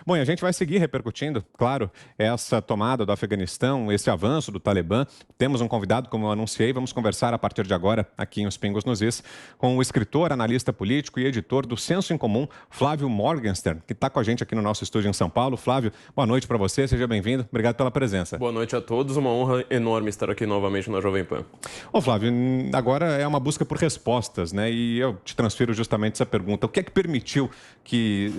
Bom, e a gente vai seguir repercutindo, claro, essa tomada do Afeganistão, esse avanço do Talibã. Temos um convidado, como eu anunciei, vamos conversar a partir de agora, aqui em Os Pingos nos Is, com o escritor, analista político e editor do Senso em Comum, Flávio Morgenstern, que está com a gente aqui no nosso estúdio em São Paulo. Flávio, boa noite para você, seja bem-vindo, obrigado pela presença. Boa noite a todos, uma honra enorme estar aqui novamente na Jovem Pan. Ô Flávio, agora é uma busca por respostas, né? E eu te transfiro justamente essa pergunta. O que é que permitiu que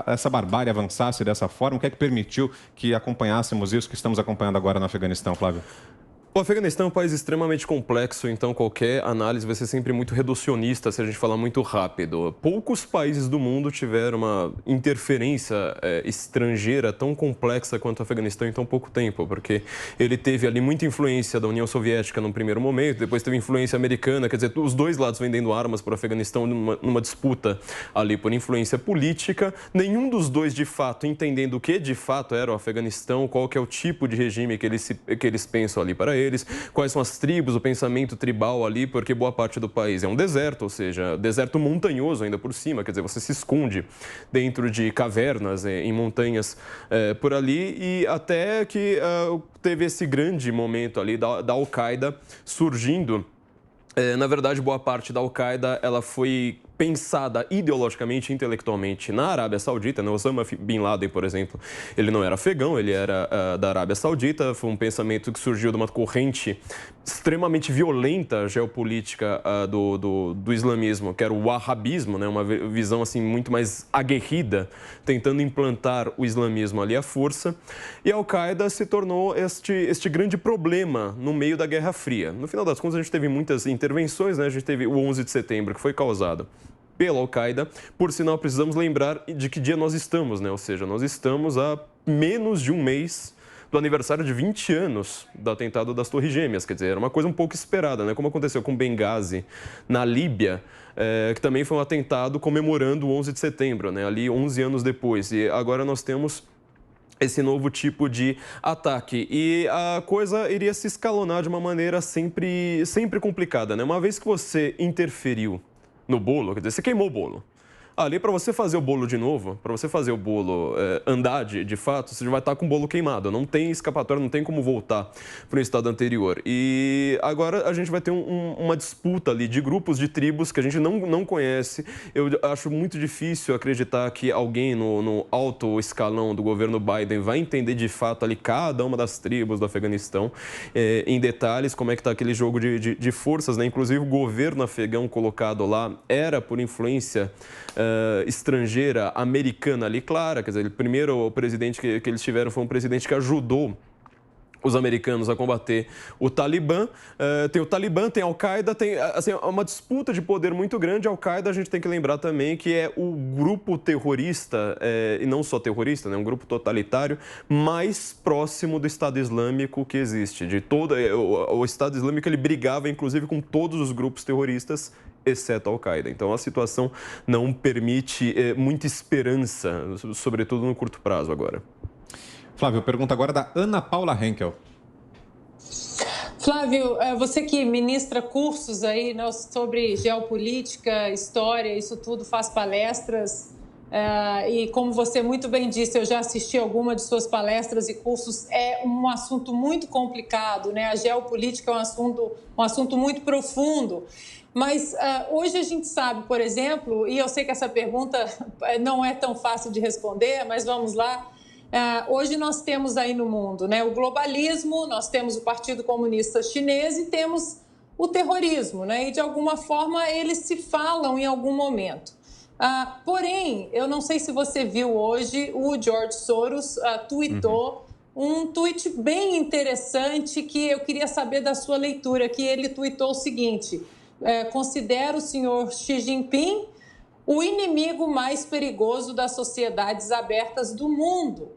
essa barbárie avançasse dessa forma? O que é que permitiu que acompanhássemos isso que estamos acompanhando agora no Afeganistão, Flávio? O Afeganistão é um país extremamente complexo, então qualquer análise vai ser sempre muito reducionista se a gente falar muito rápido. Poucos países do mundo tiveram uma interferência estrangeira tão complexa quanto o Afeganistão em tão pouco tempo, porque ele teve ali muita influência da União Soviética num primeiro momento, depois teve influência americana, quer dizer, os dois lados vendendo armas para o Afeganistão numa disputa ali por influência política, nenhum dos dois de fato entendendo o que de fato era o Afeganistão, qual que é o tipo de regime que eles pensam ali para eles, quais são as tribos, o pensamento tribal ali, porque boa parte do país é um deserto, ou seja, deserto montanhoso ainda por cima, quer dizer, você se esconde dentro de cavernas, em montanhas por ali, e até que teve esse grande momento ali da Al-Qaeda surgindo. Na verdade, boa parte da Al-Qaeda ela foi pensada ideologicamente, intelectualmente na Arábia Saudita, né? Osama Bin Laden, por exemplo, ele não era afegão, ele era da Arábia Saudita, foi um pensamento que surgiu de uma corrente extremamente violenta geopolítica do islamismo, que era o wahhabismo, né? Uma visão assim muito mais aguerrida, tentando implantar o islamismo ali à força, e a Al-Qaeda se tornou este grande problema no meio da Guerra Fria. No final das contas, a gente teve muitas intervenções, né? A gente teve o 11 de setembro, que foi causado pela Al-Qaeda. Por sinal, precisamos lembrar de que dia nós estamos, né? Ou seja, nós estamos a menos de um mês do aniversário de 20 anos do atentado das Torres Gêmeas. Quer dizer, era uma coisa um pouco esperada, né? Como aconteceu com Benghazi, na Líbia, que também foi um atentado comemorando o 11 de setembro, né? Ali 11 anos depois. E agora nós temos esse novo tipo de ataque. E a coisa iria se escalonar de uma maneira sempre complicada, né? Uma vez que você interferiu no bolo, quer dizer, você queimou o bolo. Ali, para você fazer o bolo de novo, para você fazer o bolo andar de fato, você já vai estar com o bolo queimado. Não tem escapatória, não tem como voltar para o estado anterior. E agora a gente vai ter uma disputa ali de grupos, de tribos que a gente não conhece. Eu acho muito difícil acreditar que alguém no alto escalão do governo Biden vai entender de fato ali cada uma das tribos do Afeganistão em detalhes, como é que está aquele jogo de forças, né? Inclusive o governo afegão colocado lá era por influência estrangeira, americana ali, clara. Quer dizer, o primeiro presidente que eles tiveram foi um presidente que ajudou os americanos a combater o Talibã. Tem o Talibã, tem a Al-Qaeda, tem assim, uma disputa de poder muito grande. A Al-Qaeda, a gente tem que lembrar também que é o grupo terrorista, e não só terrorista, né, um grupo totalitário, mais próximo do Estado Islâmico que existe. O Estado Islâmico ele brigava, inclusive, com todos os grupos terroristas, exceto a Al-Qaeda. Então, a situação não permite muita esperança, sobretudo no curto prazo agora. Flávio, pergunta agora da Ana Paula Henkel. Flávio, você que ministra cursos aí, né, sobre geopolítica, história, isso tudo, faz palestras, e como você muito bem disse, eu já assisti alguma de suas palestras e cursos. É um assunto muito complicado, né? A geopolítica é um assunto muito profundo. Mas hoje a gente sabe, por exemplo, e eu sei que essa pergunta não é tão fácil de responder, mas vamos lá. Hoje nós temos aí no mundo, né, o globalismo, nós temos o Partido Comunista Chinês e temos o terrorismo, né? E de alguma forma eles se falam em algum momento. Porém, eu não sei se você viu hoje, o George Soros tweetou um tweet bem interessante que eu queria saber da sua leitura, que ele tweetou o seguinte: considera o senhor Xi Jinping o inimigo mais perigoso das sociedades abertas do mundo.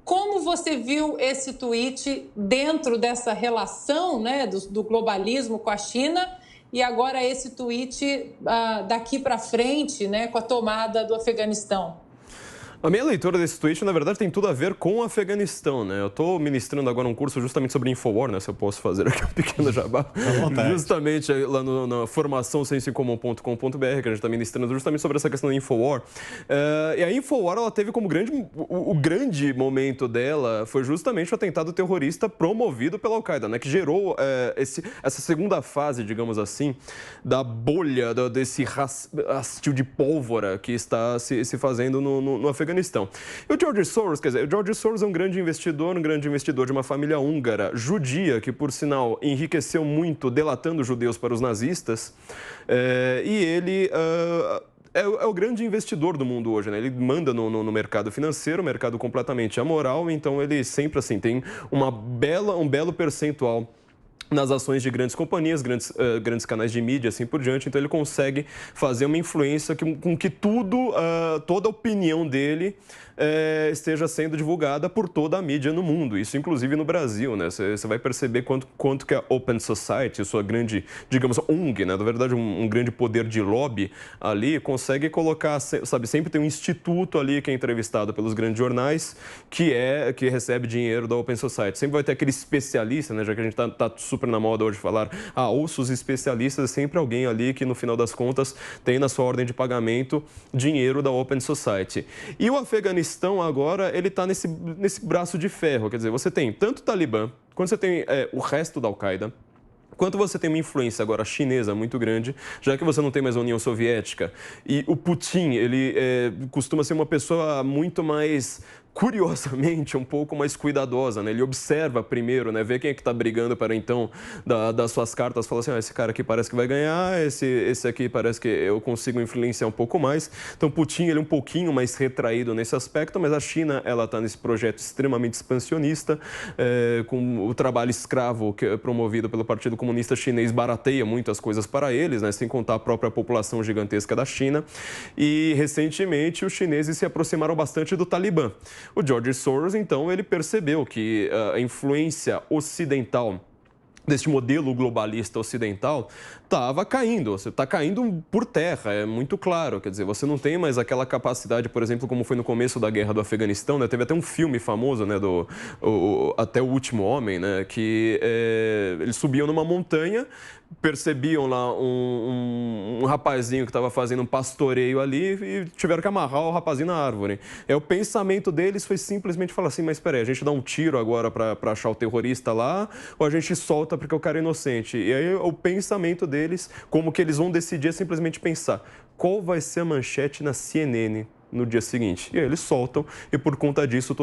Como você viu esse tweet dentro dessa relação, né, do globalismo com a China, e agora esse tweet daqui para frente, né, com a tomada do Afeganistão? A minha leitura desse tweet, na verdade, tem tudo a ver com o Afeganistão, né? Eu estou ministrando agora um curso justamente sobre Infowar, né? Se eu posso fazer aqui um pequeno jabá. Justamente lá na formação sensoincomum.com.br, que a gente está ministrando justamente sobre essa questão da Infowar. E a Infowar, ela teve como o grande momento dela foi justamente o atentado terrorista promovido pela Al-Qaeda, né? Que gerou essa segunda fase, digamos assim, da bolha, desse hastil de pólvora que está se fazendo no Afeganistão. E o George Soros, quer dizer, o George Soros é um grande investidor de uma família húngara, judia, que, por sinal, enriqueceu muito delatando judeus para os nazistas. E ele é o grande investidor do mundo hoje, né? Ele manda no mercado financeiro, mercado completamente amoral, então ele sempre, assim, tem um belo percentual nas ações de grandes companhias, grandes canais de mídia, assim por diante. Então, ele consegue fazer uma influência com que toda a opinião dele esteja sendo divulgada por toda a mídia no mundo. Isso, inclusive, no Brasil, né? Você vai perceber quanto que a Open Society, sua grande, digamos, ONG, né? Na verdade, um grande poder de lobby ali, consegue colocar, sabe, sempre tem um instituto ali que é entrevistado pelos grandes jornais que recebe dinheiro da Open Society. Sempre vai ter aquele especialista, né? Já que a gente tá super na moda hoje falar, ouça os especialistas, é sempre alguém ali que, no final das contas, tem na sua ordem de pagamento dinheiro da Open Society. E o Afeganistão, agora, ele está nesse braço de ferro. Quer dizer, você tem tanto o Talibã, quanto você tem o resto da Al-Qaeda, quanto você tem uma influência agora chinesa muito grande, já que você não tem mais a União Soviética. E o Putin, ele costuma ser uma pessoa muito mais, curiosamente, um pouco mais cuidadosa, né? Ele observa primeiro, né? Vê quem é que está brigando para, então, das suas cartas, fala assim, esse cara aqui parece que vai ganhar, esse aqui parece que eu consigo influenciar um pouco mais. Então, Putin, ele é um pouquinho mais retraído nesse aspecto, mas a China, ela está nesse projeto extremamente expansionista, com o trabalho escravo que é promovido pelo Partido Comunista Chinês, barateia muitas coisas para eles, né? Sem contar a própria população gigantesca da China. E, recentemente, os chineses se aproximaram bastante do Talibã. O George Soros, então, ele percebeu que a influência ocidental deste modelo globalista ocidental estava caindo, você está caindo por terra, é muito claro. Quer dizer, você não tem mais aquela capacidade, por exemplo, como foi no começo da guerra do Afeganistão, né? Teve até um filme famoso, né, Até o Último Homem, né, que eles subiam numa montanha, percebiam lá um rapazinho que estava fazendo um pastoreio ali e tiveram que amarrar o rapazinho na árvore. O pensamento deles foi simplesmente falar assim, mas espera aí, a gente dá um tiro agora para achar o terrorista lá ou a gente solta porque o cara é inocente? E aí o pensamento deles, como que eles vão decidir, é simplesmente pensar qual vai ser a manchete na CNN no dia seguinte. E aí eles soltam e, por conta disso,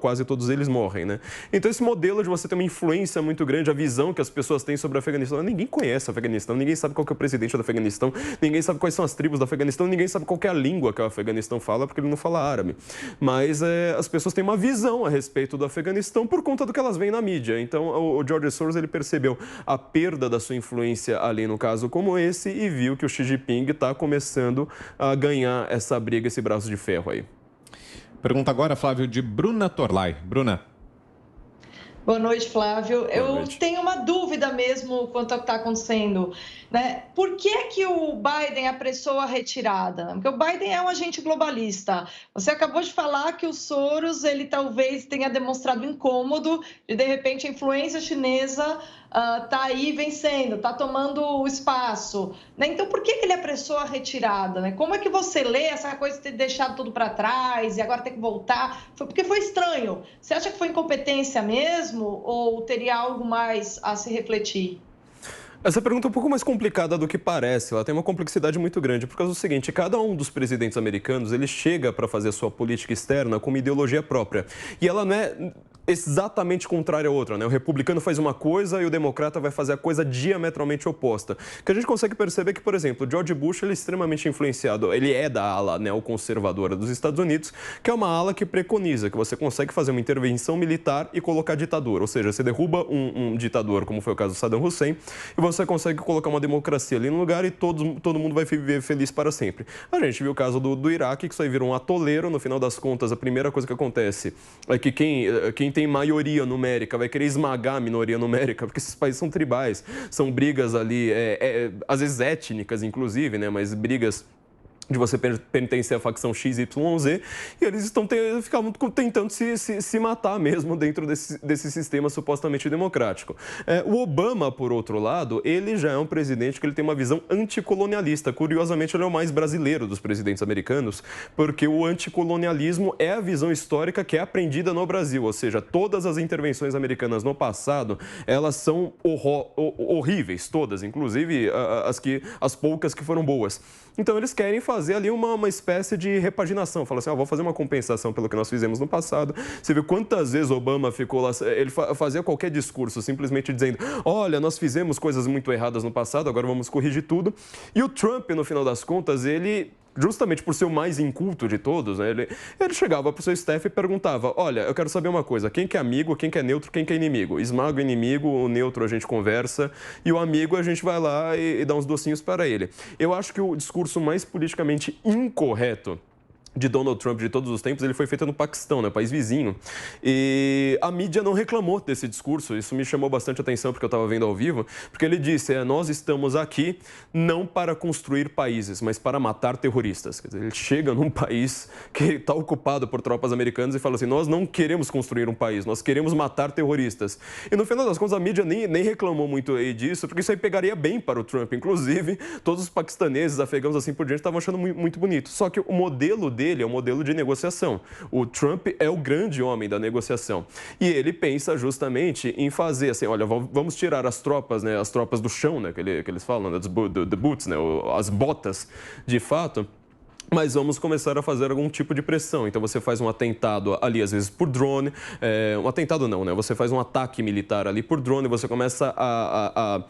quase todos eles morrem, né? Então, esse modelo de você ter uma influência muito grande, a visão que as pessoas têm sobre o Afeganistão, ninguém conhece o Afeganistão, ninguém sabe qual que é o presidente do Afeganistão, ninguém sabe quais são as tribos do Afeganistão, ninguém sabe qual que é a língua que o Afeganistão fala, porque ele não fala árabe. Mas as pessoas têm uma visão a respeito do Afeganistão por conta do que elas veem na mídia. Então, o George Soros, ele percebeu a perda da sua influência ali no caso como esse e viu que o Xi Jinping está começando a ganhar essa briga, esse braço de ferro aí. Pergunta agora, Flávio, de Bruna Torlai. Bruna. Boa noite, Flávio. Boa noite. Eu tenho uma dúvida mesmo quanto ao que está acontecendo, né? Por que o Biden apressou a retirada? Porque o Biden é um agente globalista. Você acabou de falar que o Soros, ele talvez tenha demonstrado incômodo de repente, a influência chinesa está aí vencendo, está tomando o espaço, né? Então, por que ele apressou a retirada, né? Como é que você lê essa coisa de ter deixado tudo para trás e agora ter que voltar? Porque foi estranho. Você acha que foi incompetência mesmo ou teria algo mais a se refletir? Essa pergunta é um pouco mais complicada do que parece, ela tem uma complexidade muito grande, por causa do seguinte, cada um dos presidentes americanos, ele chega para fazer a sua política externa com uma ideologia própria, e ela não é exatamente contrária à outra, né? O republicano faz uma coisa e o democrata vai fazer a coisa diametralmente oposta. Que a gente consegue perceber que, por exemplo, o George Bush, ele é extremamente influenciado, ele é da ala neoconservadora dos Estados Unidos, que é uma ala que preconiza que você consegue fazer uma intervenção militar e colocar ditadura, ou seja, você derruba um ditador, como foi o caso do Saddam Hussein, e você consegue colocar uma democracia ali no lugar e todo mundo vai viver feliz para sempre. A gente viu o caso do Iraque, que isso aí virou um atoleiro, no final das contas, a primeira coisa que acontece é que quem tem maioria numérica vai querer esmagar a minoria numérica, porque esses países são tribais, são brigas ali, às vezes étnicas, inclusive, né, mas brigas de você pertencer à facção XYZ, e eles ficavam tentando se matar mesmo dentro desse sistema supostamente democrático. O Obama, por outro lado, ele já é um presidente que ele tem uma visão anticolonialista. Curiosamente, ele é o mais brasileiro dos presidentes americanos, porque o anticolonialismo é a visão histórica que é aprendida no Brasil, ou seja, todas as intervenções americanas no passado, elas são horríveis, todas, inclusive as poucas que foram boas. Então, eles querem fazer ali uma espécie de repaginação. Fala assim, vou fazer uma compensação pelo que nós fizemos no passado. Você vê quantas vezes Obama ficou lá, ele fazia qualquer discurso, simplesmente dizendo, olha, nós fizemos coisas muito erradas no passado, agora vamos corrigir tudo. E o Trump, no final das contas, ele... justamente por ser o mais inculto de todos, né, ele chegava para o seu staff e perguntava, olha, eu quero saber uma coisa, quem que é amigo, quem que é neutro, quem que é inimigo? Esmaga o inimigo, o neutro a gente conversa e o amigo a gente vai lá e dá uns docinhos para ele. Eu acho que o discurso mais politicamente incorreto de Donald Trump de todos os tempos, ele foi feito no Paquistão, né, país vizinho. E a mídia não reclamou desse discurso, isso me chamou bastante atenção porque eu estava vendo ao vivo, porque ele disse, nós estamos aqui não para construir países, mas para matar terroristas. Quer dizer, ele chega num país que está ocupado por tropas americanas e fala assim, nós não queremos construir um país, nós queremos matar terroristas. E no final das contas, a mídia nem reclamou muito aí disso, porque isso aí pegaria bem para o Trump. Inclusive, todos os paquistaneses, afegãos, assim por diante, estavam achando muito bonito. Só que o modelo dele é um modelo de negociação. O Trump é o grande homem da negociação. E ele pensa justamente em fazer assim, olha, vamos tirar as tropas, né, as tropas do chão, né, que eles falam, né, the boots, né, as botas, de fato, mas vamos começar a fazer algum tipo de pressão. Então, você faz um atentado ali, às vezes, por drone. Um atentado não, né? Você faz um ataque militar ali por drone, você começa a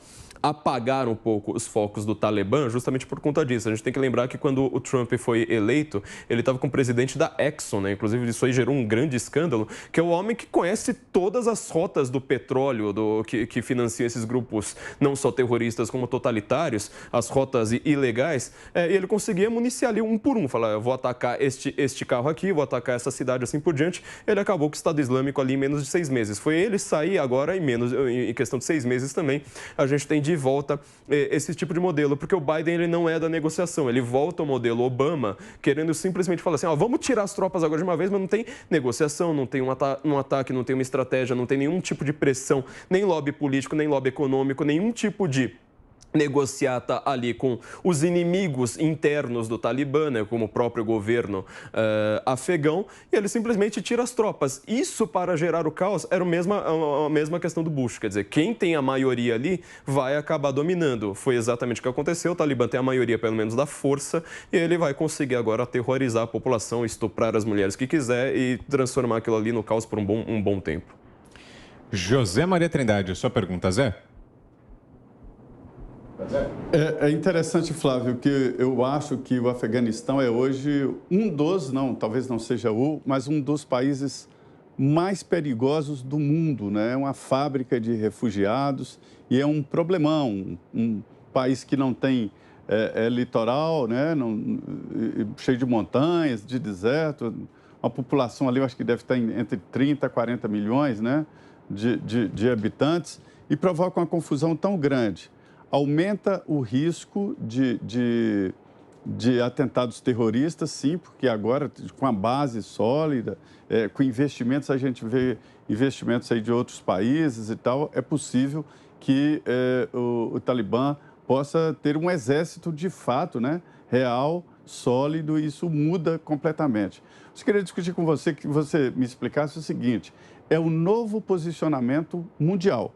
apagar um pouco os focos do Talibã justamente por conta disso. A gente tem que lembrar que quando o Trump foi eleito, ele estava com o presidente da Exxon, né? Inclusive, isso aí gerou um grande escândalo, que é o homem que conhece todas as rotas do petróleo que financia esses grupos, não só terroristas como totalitários, as rotas ilegais, e ele conseguia municiar ali um por um, falar, eu vou atacar este carro aqui, vou atacar essa cidade, assim por diante. Ele acabou com o Estado Islâmico ali em menos de 6 meses. Foi ele sair agora em questão de 6 meses também, a gente tem de volta esse tipo de modelo, porque o Biden ele não é da negociação, ele volta ao modelo Obama, querendo simplesmente falar assim, vamos tirar as tropas agora de uma vez, mas não tem negociação, não tem um ataque, não tem uma estratégia, não tem nenhum tipo de pressão, nem lobby político, nem lobby econômico, nenhum tipo de negociata ali com os inimigos internos do Talibã, né, como o próprio governo afegão, e ele simplesmente tira as tropas. Isso, para gerar o caos, era a mesma questão do Bush. Quer dizer, quem tem a maioria ali vai acabar dominando. Foi exatamente o que aconteceu. O Talibã tem a maioria, pelo menos, da força, e ele vai conseguir agora aterrorizar a população, estuprar as mulheres que quiser e transformar aquilo ali no caos por um bom tempo. José Maria Trindade, sua pergunta, Zé? É interessante, Flávio, que eu acho que o Afeganistão é hoje talvez não seja mas um dos países mais perigosos do mundo, né? É uma fábrica de refugiados e é um problemão, um país que não tem litoral, né? Cheio de montanhas, de deserto, uma população ali, eu acho que deve estar entre 30 a 40 milhões, né? de habitantes, e provoca uma confusão tão grande. Aumenta o risco de atentados terroristas, sim, porque agora, com a base sólida, com investimentos, a gente vê investimentos aí de outros países e tal, é possível que o Talibã possa ter um exército de fato, né, real, sólido, e isso muda completamente. Eu queria discutir com você, que você me explicasse o seguinte: é o novo posicionamento mundial.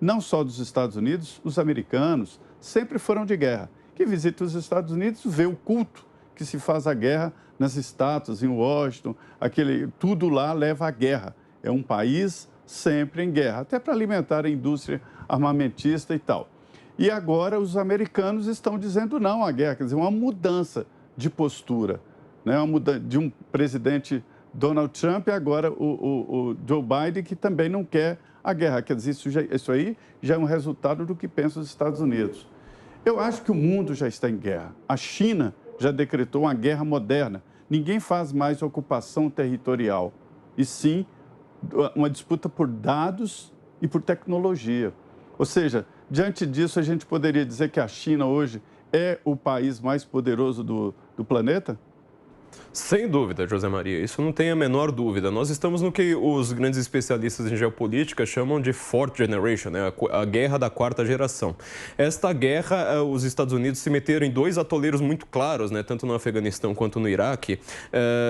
Não só dos Estados Unidos, os americanos sempre foram de guerra. Quem visita os Estados Unidos vê o culto que se faz à guerra nas estátuas, em Washington, tudo lá leva à guerra. É um país sempre em guerra, até para alimentar a indústria armamentista e tal. E agora os americanos estão dizendo não à guerra, quer dizer, uma mudança de postura, né? Uma mudança de um presidente Donald Trump e agora o Joe Biden, que também não quer a guerra. Quer dizer, isso aí já é um resultado do que pensam os Estados Unidos. Eu acho que o mundo já está em guerra. A China já decretou uma guerra moderna. Ninguém faz mais ocupação territorial, e sim uma disputa por dados e por tecnologia. Ou seja, diante disso, a gente poderia dizer que a China hoje é o país mais poderoso do do planeta? Sem dúvida, José Maria, isso não tem a menor dúvida. Nós estamos no que os grandes especialistas em geopolítica chamam de Fourth Generation, né? A guerra da quarta geração. Esta guerra, os Estados Unidos se meteram em dois atoleiros muito claros, né? Tanto no Afeganistão quanto no Iraque,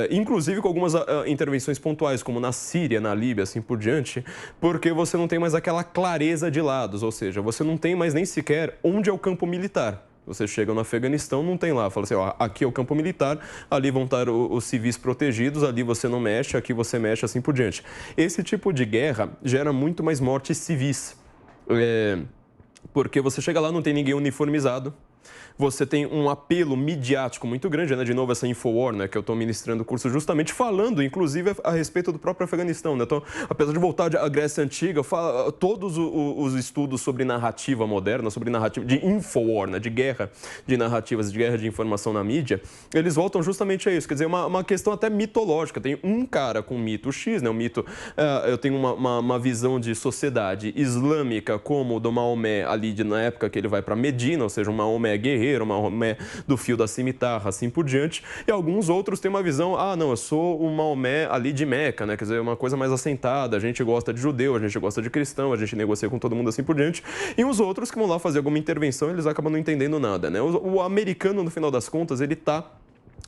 inclusive com algumas intervenções pontuais, como na Síria, na Líbia, assim por diante, porque você não tem mais aquela clareza de lados, ou seja, você não tem mais nem sequer onde é o campo militar. Você chega no Afeganistão, não tem lá, fala assim, ó, aqui é o campo militar, ali vão estar os civis protegidos, ali você não mexe, aqui você mexe, assim por diante. Esse tipo de guerra gera muito mais mortes civis, porque você chega lá, não tem ninguém uniformizado, você tem um apelo midiático muito grande, né? De novo, essa Infowar, né? Que eu estou ministrando o curso justamente falando, inclusive, a respeito do próprio Afeganistão, né? Então, apesar de voltar à Grécia Antiga, todos os estudos sobre narrativa moderna, sobre narrativa de Infowar, né? De guerra de narrativas, de guerra de informação na mídia, eles voltam justamente a isso. Quer dizer, uma questão até mitológica. Tem um cara com mito X, né? O mito, eu tenho uma visão de sociedade islâmica como o do Maomé ali na época que ele vai para Medina, ou seja, um Maomé guerreiro, uma Maomé do fio da cimitarra, assim por diante, e alguns outros têm uma visão, não, eu sou o Maomé ali de Meca, né, quer dizer, uma coisa mais assentada, a gente gosta de judeu, a gente gosta de cristão, a gente negocia com todo mundo assim por diante, e os outros que vão lá fazer alguma intervenção, eles acabam não entendendo nada, né, o americano, no final das contas, ele tá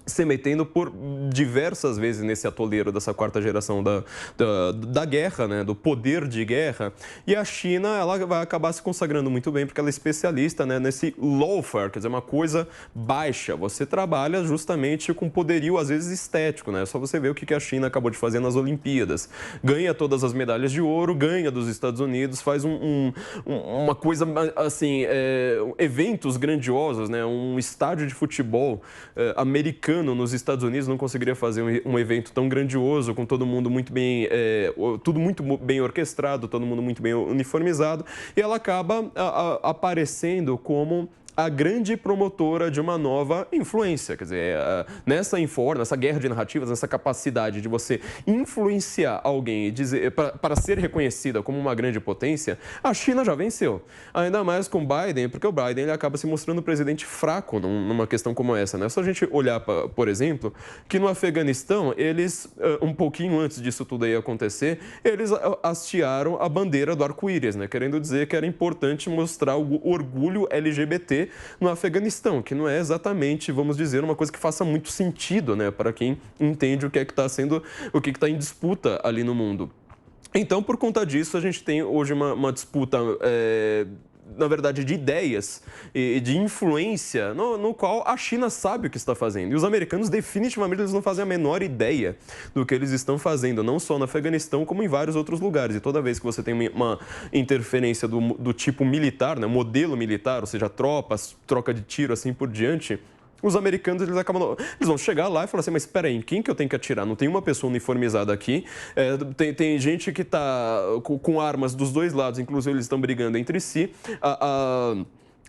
se metendo por diversas vezes nesse atoleiro dessa quarta geração da guerra, né, do poder de guerra, e a China ela vai acabar se consagrando muito bem porque ela é especialista, né, nesse lawfare, quer dizer, uma coisa baixa, você trabalha justamente com poderio às vezes estético, né, é só você ver o que a China acabou de fazer nas Olimpíadas, ganha todas as medalhas de ouro, ganha dos Estados Unidos, faz uma coisa assim, eventos grandiosos, né, um estádio de futebol americano nos Estados Unidos não conseguiria fazer um evento tão grandioso, com todo mundo muito bem, tudo muito bem orquestrado, todo mundo muito bem uniformizado, e ela acaba aparecendo como a grande promotora de uma nova influência, quer dizer, nessa guerra de narrativas, nessa capacidade de você influenciar alguém e dizer para ser reconhecida como uma grande potência, a China já venceu. Ainda mais com Biden, porque o Biden ele acaba se mostrando um presidente fraco numa questão como essa, né? É só a gente olhar, por exemplo, que no Afeganistão, eles, um pouquinho antes disso tudo aí acontecer, eles hastearam a bandeira do arco-íris, né? Querendo dizer que era importante mostrar o orgulho LGBT no Afeganistão, que não é exatamente, vamos dizer, uma coisa que faça muito sentido, né, para quem entende o que está sendo, o que está em disputa ali no mundo. Então, por conta disso, a gente tem hoje uma disputa, na verdade, de ideias e de influência, no qual a China sabe o que está fazendo. E os americanos, definitivamente, eles não fazem a menor ideia do que eles estão fazendo, não só no Afeganistão, como em vários outros lugares. E toda vez que você tem uma interferência do tipo militar, né, modelo militar, ou seja, tropas, troca de tiro, assim por diante, os americanos, eles vão chegar lá e falar assim, mas espera aí, em quem que eu tenho que atirar? Não tem uma pessoa uniformizada aqui, tem gente que está com armas dos dois lados, inclusive eles estão brigando entre si,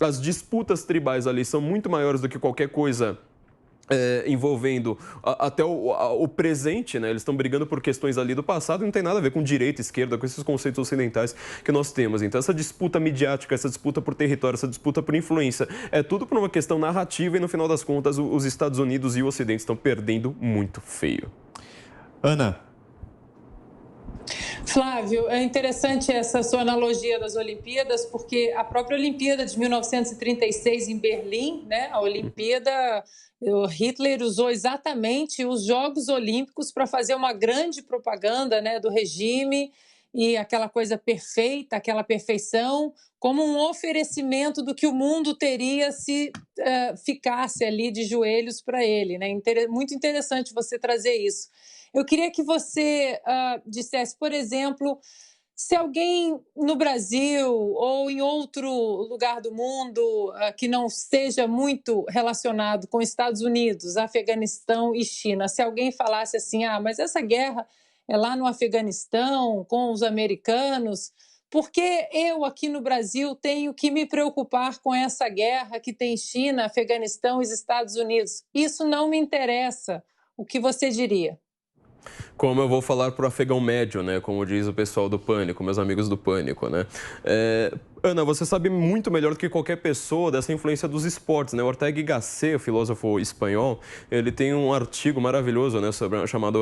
as disputas tribais ali são muito maiores do que qualquer coisa envolvendo até o presente, né? Eles estão brigando por questões ali do passado e não tem nada a ver com direita, esquerda, com esses conceitos ocidentais que nós temos. Então, essa disputa midiática, essa disputa por território, essa disputa por influência, é tudo por uma questão narrativa e, no final das contas, os Estados Unidos e o Ocidente estão perdendo muito feio. Ana. Flávio, é interessante essa sua analogia das Olimpíadas, porque a própria Olimpíada de 1936 em Berlim, né, a Olimpíada, o Hitler usou exatamente os Jogos Olímpicos para fazer uma grande propaganda, né, do regime e aquela coisa perfeita, aquela perfeição, como um oferecimento do que o mundo teria se ficasse ali de joelhos para ele, né? Muito interessante você trazer isso. Eu queria que você dissesse, por exemplo, se alguém no Brasil ou em outro lugar do mundo que não esteja muito relacionado com Estados Unidos, Afeganistão e China, se alguém falasse assim, mas essa guerra é lá no Afeganistão, com os americanos, por que eu aqui no Brasil tenho que me preocupar com essa guerra que tem China, Afeganistão e os Estados Unidos? Isso não me interessa. O que você diria? Como eu vou falar para o afegão médio, né? Como diz o pessoal do Pânico, meus amigos do Pânico, né? Ana, você sabe muito melhor do que qualquer pessoa dessa influência dos esportes, né? O Ortega y Gasset, o filósofo espanhol, ele tem um artigo maravilhoso, né, chamado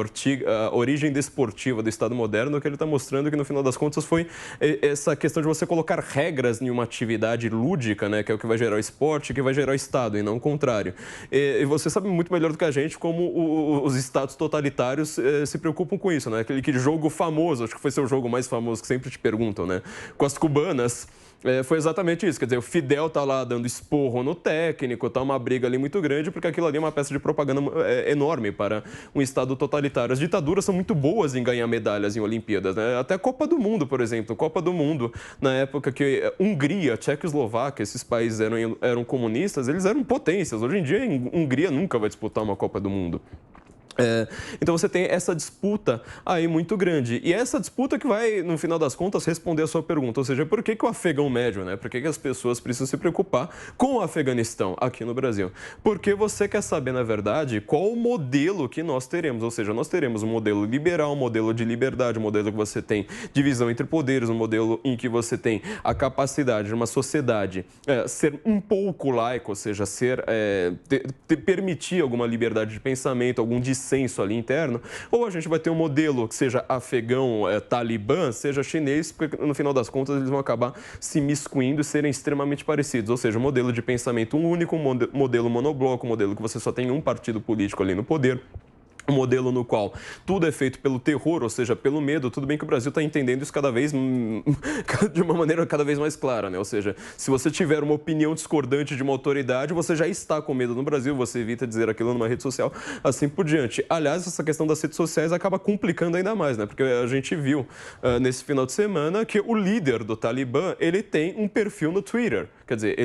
Origem Desportiva do Estado Moderno, que ele está mostrando que, no final das contas, foi essa questão de você colocar regras em uma atividade lúdica, né, que é o que vai gerar o esporte, que vai gerar o Estado, e não o contrário. E você sabe muito melhor do que a gente como os estados totalitários se preocupam com isso, né? Aquele jogo famoso, acho que foi seu jogo mais famoso, que sempre te perguntam, né? Com as cubanas. Foi exatamente isso, quer dizer, o Fidel tá lá dando esporro no técnico, tá uma briga ali muito grande, porque aquilo ali é uma peça de propaganda enorme para um Estado totalitário. As ditaduras são muito boas em ganhar medalhas em Olimpíadas, né? Até a Copa do Mundo, por exemplo. Copa do Mundo, na época que Hungria, Tchecoslováquia, esses países eram comunistas, eles eram potências. Hoje em dia, a Hungria nunca vai disputar uma Copa do Mundo. Então você tem essa disputa aí muito grande. E essa disputa que vai, no final das contas, responder a sua pergunta. Ou seja, por que o afegão médio, né? Por que as pessoas precisam se preocupar com o Afeganistão aqui no Brasil? Porque você quer saber, na verdade, qual o modelo que nós teremos. Ou seja, nós teremos um modelo liberal, um modelo de liberdade, um modelo que você tem divisão entre poderes, um modelo em que você tem a capacidade de uma sociedade ser um pouco laico, ou seja, permitir alguma liberdade de pensamento, algum dissenso ali interno, ou a gente vai ter um modelo que seja afegão, talibã, seja chinês, porque no final das contas eles vão acabar se miscuindo e serem extremamente parecidos, ou seja, um modelo de pensamento único, um modelo monobloco, um modelo que você só tem um partido político ali no poder. Um modelo no qual tudo é feito pelo terror, ou seja, pelo medo. Tudo bem que o Brasil está entendendo isso de uma maneira cada vez mais clara, né? Ou seja, se você tiver uma opinião discordante de uma autoridade, você já está com medo no Brasil, você evita dizer aquilo numa rede social, assim por diante. Aliás, essa questão das redes sociais acaba complicando ainda mais, né? Porque a gente viu nesse final de semana que o líder do Talibã, ele tem um perfil no Twitter. Quer dizer,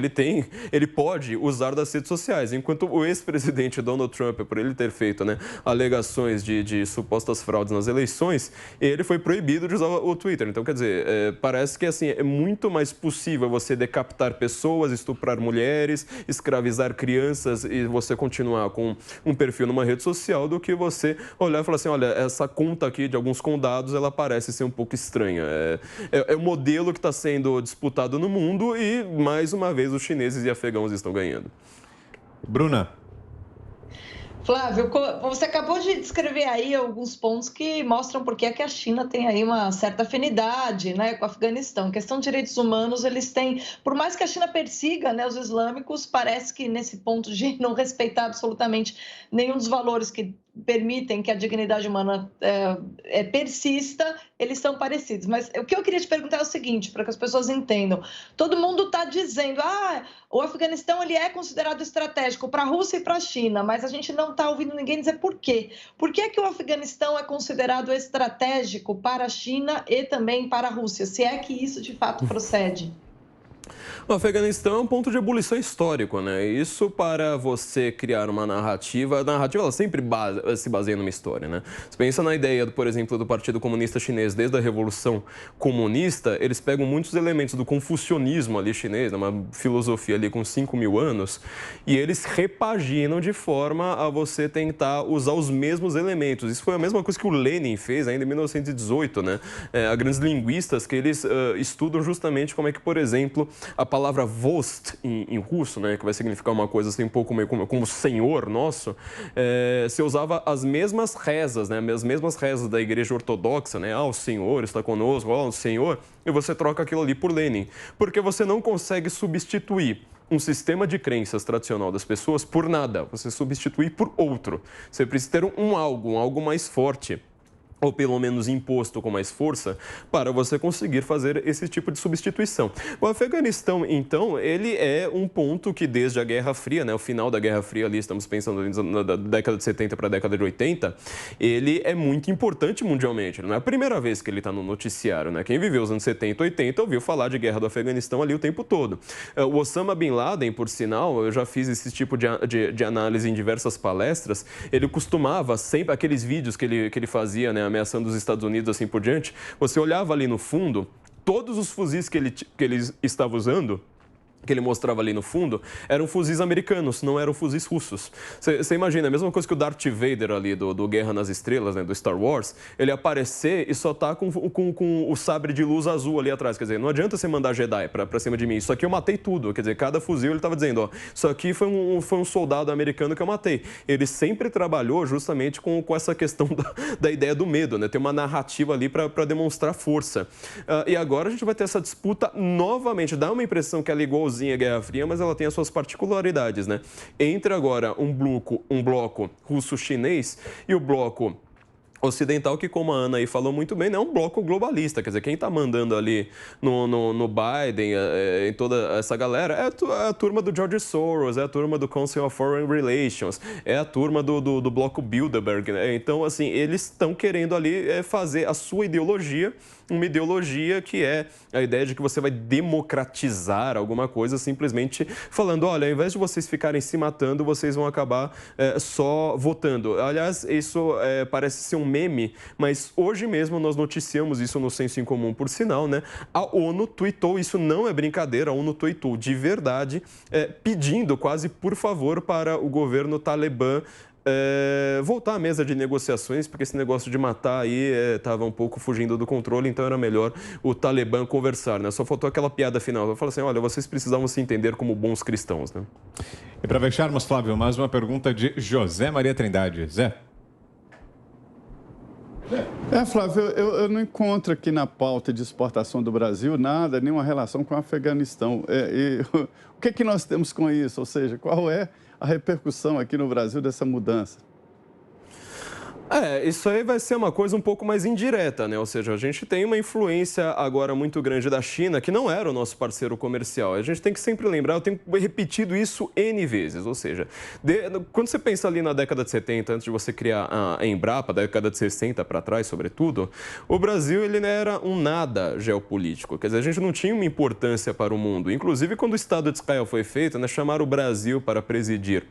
ele pode usar das redes sociais, enquanto o ex-presidente Donald Trump, por ele ter feito, né, alegações de supostas fraudes nas eleições, ele foi proibido de usar o Twitter. Então, quer dizer, parece que assim, é muito mais possível você decapitar pessoas, estuprar mulheres, escravizar crianças e você continuar com um perfil numa rede social do que você olhar e falar assim, olha, essa conta aqui de alguns condados, ela parece ser um pouco estranha. É o modelo que está sendo disputado no mundo e, mais uma vez, os chineses e afegãos estão ganhando. Bruna. Flávio, você acabou de descrever aí alguns pontos que mostram por que a China tem aí uma certa afinidade, né, com o Afeganistão. Questão de direitos humanos, eles têm, por mais que a China persiga, né, os islâmicos, parece que nesse ponto de não respeitar absolutamente nenhum dos valores que permitem que a dignidade humana persista, eles são parecidos. Mas o que eu queria te perguntar é o seguinte, para que as pessoas entendam. Todo mundo está dizendo, o Afeganistão ele é considerado estratégico para a Rússia e para a China, mas a gente não está ouvindo ninguém dizer por quê. Por que o Afeganistão é considerado estratégico para a China e também para a Rússia, se é que isso de fato procede? O Afeganistão é um ponto de ebulição histórico, né? Isso para você criar uma narrativa. A narrativa ela sempre se baseia numa história, né? Você pensa na ideia, por exemplo, do Partido Comunista Chinês, desde a Revolução Comunista, eles pegam muitos elementos do confucionismo ali chinês, uma filosofia ali com 5.000 anos, e eles repaginam de forma a você tentar usar os mesmos elementos. Isso foi a mesma coisa que o Lenin fez ainda em 1918, né? Há grandes linguistas que eles estudam justamente como é que, por exemplo, a palavra vost em russo, né, que vai significar uma coisa assim um pouco como senhor nosso, se usava as mesmas rezas, né, as mesmas rezas da igreja ortodoxa, né, o Senhor está conosco, o Senhor, e você troca aquilo ali por Lenin, porque você não consegue substituir um sistema de crenças tradicional das pessoas por nada, você substitui por outro, você precisa ter um algo mais forte, ou pelo menos imposto com mais força, para você conseguir fazer esse tipo de substituição. O Afeganistão, então, ele é um ponto que desde a Guerra Fria, né, o final da Guerra Fria ali, estamos pensando na década de 70 para a década de 80, ele é muito importante mundialmente. Não é a primeira vez que ele está no noticiário, né? Quem viveu os anos 70 e 80 ouviu falar de guerra do Afeganistão ali o tempo todo. O Osama Bin Laden, por sinal, eu já fiz esse tipo de análise em diversas palestras, ele costumava sempre, aqueles vídeos que ele fazia, né, ameaçando os Estados Unidos, assim por diante, você olhava ali no fundo, todos os fuzis que ele estava usando, que ele mostrava ali no fundo, eram fuzis americanos, não eram fuzis russos. Você imagina, a mesma coisa que o Darth Vader ali do Guerra nas Estrelas, né, do Star Wars, ele aparecer e só tá com o sabre de luz azul ali atrás. Quer dizer, não adianta você mandar Jedi pra cima de mim. Isso aqui eu matei tudo. Quer dizer, cada fuzil ele tava dizendo, ó, isso aqui foi um soldado americano que eu matei. Ele sempre trabalhou justamente com essa questão da ideia do medo, né? Tem uma narrativa ali para demonstrar força. E agora a gente vai ter essa disputa novamente. Dá uma impressão que ela é igualzinha à Guerra Fria, mas ela tem as suas particularidades, né? Entre agora um bloco russo-chinês e o bloco ocidental, que, como a Ana aí falou muito bem, é um bloco globalista. Quer dizer, quem está mandando ali no Biden, em toda essa galera, é a turma do George Soros, é a turma do Council of Foreign Relations, é a turma do bloco Bilderberg, né? Então, assim, eles estão querendo ali fazer a sua ideologia, uma ideologia que é a ideia de que você vai democratizar alguma coisa, simplesmente falando, olha, ao invés de vocês ficarem se matando, vocês vão acabar só votando. Aliás, isso parece ser um meme, mas hoje mesmo nós noticiamos isso no Senso em Comum, por sinal, né? A ONU tweetou, isso não é brincadeira, a ONU tweetou de verdade, pedindo quase por favor para o governo talibã voltar à mesa de negociações, porque esse negócio de matar aí estava um pouco fugindo do controle, então era melhor o Talibã conversar, né? Só faltou aquela piada final. Eu falo assim, olha, vocês precisavam se entender como bons cristãos, né? E para fecharmos, Flávio, mais uma pergunta de José Maria Trindade. Zé? Flávio, eu não encontro aqui na pauta de exportação do Brasil nada, nenhuma relação com o Afeganistão. O que nós temos com isso? Ou seja, qual é a repercussão aqui no Brasil dessa mudança? Isso aí vai ser uma coisa um pouco mais indireta, né? Ou seja, a gente tem uma influência agora muito grande da China, que não era o nosso parceiro comercial. A gente tem que sempre lembrar, eu tenho repetido isso N vezes, ou seja, quando você pensa ali na década de 70, antes de você criar a Embrapa, década de 60 para trás, sobretudo, o Brasil ele era um nada geopolítico, quer dizer, a gente não tinha uma importância para o mundo. Inclusive, quando o Estado de Israel foi feito, né, chamaram o Brasil para presidir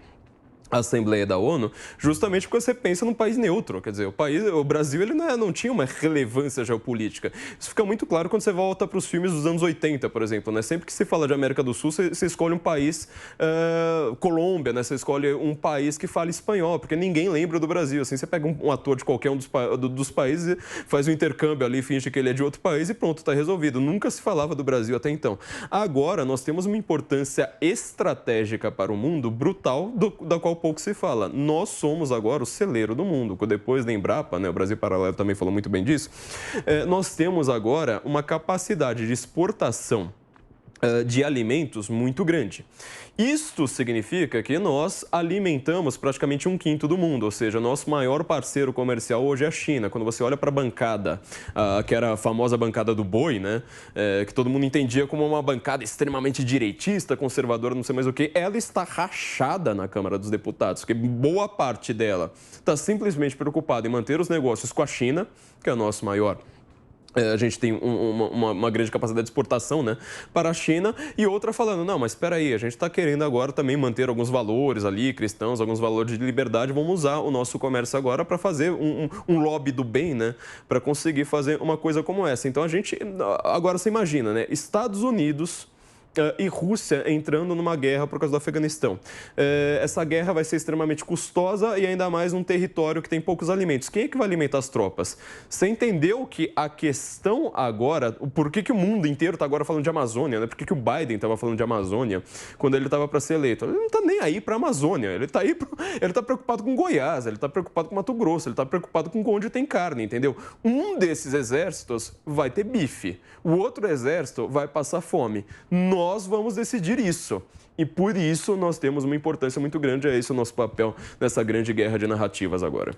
a Assembleia da ONU, justamente porque você pensa num país neutro, quer dizer, o Brasil ele não tinha uma relevância geopolítica. Isso fica muito claro quando você volta para os filmes dos anos 80, por exemplo, né? Sempre que se fala de América do Sul, você escolhe um país, Colômbia, né? Você escolhe um país que fala espanhol, porque ninguém lembra do Brasil. Assim, você pega um ator de qualquer um dos países, faz um intercâmbio ali, finge que ele é de outro país e pronto, está resolvido. Nunca se falava do Brasil até então. Agora, nós temos uma importância estratégica para o mundo brutal, da qual pouco se fala. Nós somos agora o celeiro do mundo. Depois da Embrapa, né, o Brasil Paralelo também falou muito bem disso, nós temos agora uma capacidade de exportação de alimentos muito grande. Isto significa que nós alimentamos praticamente 1/5 do mundo, ou seja, nosso maior parceiro comercial hoje é a China. Quando você olha para a bancada, que era a famosa bancada do boi, né, que todo mundo entendia como uma bancada extremamente direitista, conservadora, não sei mais o que, ela está rachada na Câmara dos Deputados, porque boa parte dela está simplesmente preocupada em manter os negócios com a China, que é o nosso maior. A gente tem uma grande capacidade de exportação, né, para a China, e outra falando, não, mas espera aí, a gente está querendo agora também manter alguns valores ali, cristãos, alguns valores de liberdade, vamos usar o nosso comércio agora para fazer um lobby do bem, né, para conseguir fazer uma coisa como essa. Então, a gente, agora você imagina, né, Estados Unidos e Rússia entrando numa guerra por causa do Afeganistão. Essa guerra vai ser extremamente custosa e ainda mais num território que tem poucos alimentos. Quem é que vai alimentar as tropas? Você entendeu que a questão agora, por que o mundo inteiro está agora falando de Amazônia, né? Por que o Biden estava falando de Amazônia quando ele estava para ser eleito? Ele não está nem aí para a Amazônia, ele está preocupado com Goiás, ele está preocupado com Mato Grosso, ele está preocupado com onde tem carne, entendeu? Um desses exércitos vai ter bife, o outro exército vai passar fome. Nós vamos decidir isso. E por isso nós temos uma importância muito grande. É esse o nosso papel nessa grande guerra de narrativas agora.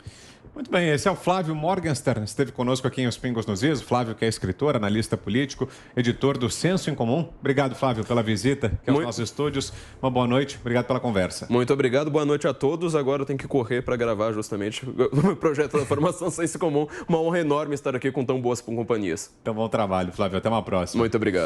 Muito bem, esse é o Flávio Morgenstern, esteve conosco aqui em Os Pingos nos Is. Flávio, que é escritor, analista político, editor do Senso em Comum. Obrigado, Flávio, pela visita aqui aos nossos estúdios. Uma boa noite, obrigado pela conversa. Muito obrigado, boa noite a todos. Agora eu tenho que correr para gravar justamente o meu projeto da formação Senso em Comum. Uma honra enorme estar aqui com tão boas companhias. Então, bom trabalho, Flávio. Até uma próxima. Muito obrigado.